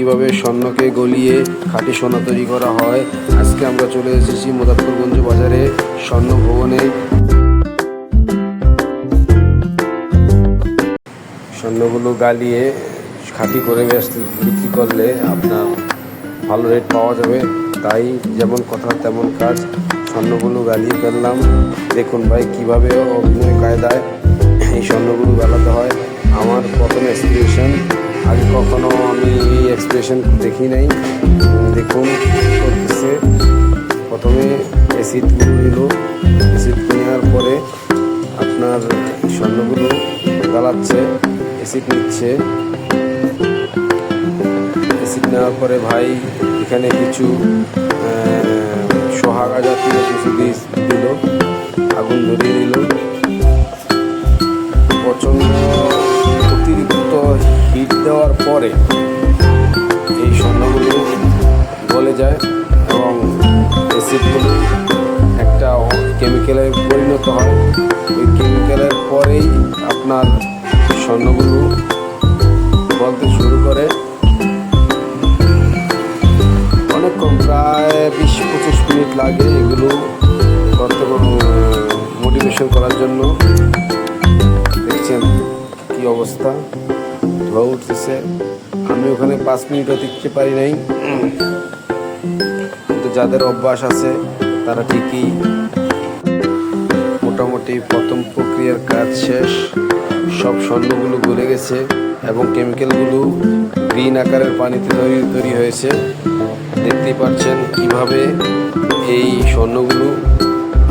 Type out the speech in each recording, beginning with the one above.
কিভাবে স্বর্ণকে গলিয়ে খাঁটি সোনা তৈরি করা হয়। আজকে আমরা চলে এসেছি মুজাফফরগঞ্জ বাজারে স্বর্ণ ভবনে। স্বর্ণগুলো গালিয়ে খাঁটি করে বিক্রি করলে আপনার ভালো রেট পাওয়া যাবে। তাই যেমন কথা তেমন কাজ, স্বর্ণগুলো গালিয়ে ফেললাম। দেখুন ভাই কীভাবে অভিনয় কায়দায় এই স্বর্ণগুলো গালাতে হয়। আমার প্রথম এক্সপ্রেশন, আগে কখনো আমি এই এক্সপ্রেশন দেখি নাই। দেখুন করতেছে, প্রথমে অ্যাসিডগুলো নিল, অ্যাসিড নেওয়ার পরে আপনার স্বর্ণগুলো গালাচ্ছে, অ্যাসিড নিচ্ছে। অ্যাসিড নেওয়ার পরে ভাই এখানে কিছু সোহাগা জাতীয় কিছু বীজ দিল, আগুন ধরিয়ে দিল। প্রচণ্ড অতিরিক্ত হিট দেওয়ার পরে এই স্বর্ণগুলো গলে যায় এবং অ্যাসিডগুলো একটা কেমিক্যালে পরিণত হয়। ওই কেমিক্যালের পরেই আপনার স্বর্ণগুলো গলতে শুরু করে। অনেকক্ষণ, প্রায় 20-25 মিনিট লাগে এগুলো করতে, মোটিভেশন করার জন্য। দেখছেন কি অবস্থা, ধোয়া উঠতেছে। আমি ওখানে 5 মিনিটও টিকতে পারি নাই, কিন্তু যাদের অভ্যাস আছে তারা ঠিকই মোটামুটি প্রথম প্রক্রিয়ার কাজ শেষ। সব স্বর্ণগুলো গলে গেছে এবং কেমিক্যালগুলো গ্রিন আকারের পানিতে তৈরি হয়েছে। দেখতেই পাচ্ছেন কিভাবে এই স্বর্ণগুলো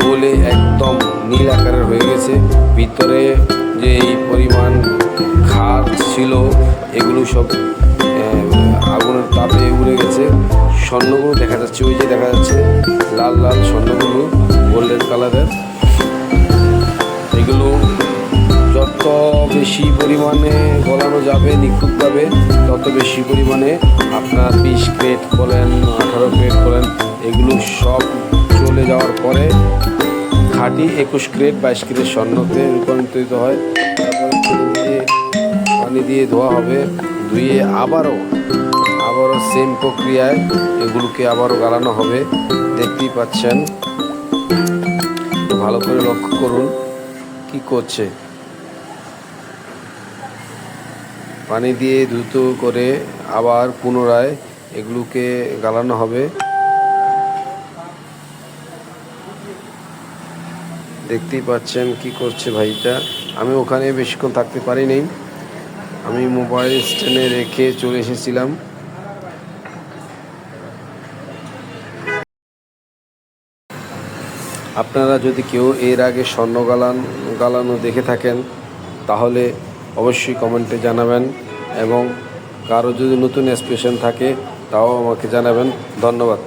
গলে একদম নীল আকারের হয়ে গেছে। ভিতরে যে এই পরিমাণ ক্ষার ছিল এগুলো সব আগুনের তাপে উড়ে গেছে। স্বর্ণগুলো দেখা যাচ্ছে, ওই যে দেখা যাচ্ছে লাল লাল স্বর্ণগুলো গোল্ডেন কালারের। এগুলো যত বেশি পরিমাণে গলানো যাবে নিখুঁতভাবে, তত বেশি পরিমাণে আপনার 20 ক্যারেট বলেন, 18 ক্যারেট বলেন, এগুলো সব চলে যাওয়ার পরে খাঁটি 21 ক্যারেট 22 ক্যারেট স্বর্ণতে রূপান্তরিত হয়। তারপরে পানি দিয়ে ধোয়া হবে, ধুয়ে আবারও সেম প্রক্রিয়ায় এগুলোকে আবারও গালানো হবে। দেখতেই পাচ্ছেন, ভালো করে লক্ষ্য করুন কি করছে। পানি দিয়ে দ্রুত করে আবার পুনরায় এগুলোকে গালানো হবে। দেখতেই পাচ্ছেন কি করছে ভাইটা। আমি ওখানে বেশিক্ষণ থাকতে পারি নাই, আমি মোবাইল স্ট্যান্ডে রেখে চলে এসেছিলাম। আপনারা যদি কেউ এর আগে স্বর্ণ গালানো দেখে থাকেন তাহলে অবশ্যই কমেন্টে জানাবেন, এবং কারো যদি নতুন এক্সপ্রেশন থাকে তাও আমাকে জানাবেন। ধন্যবাদ।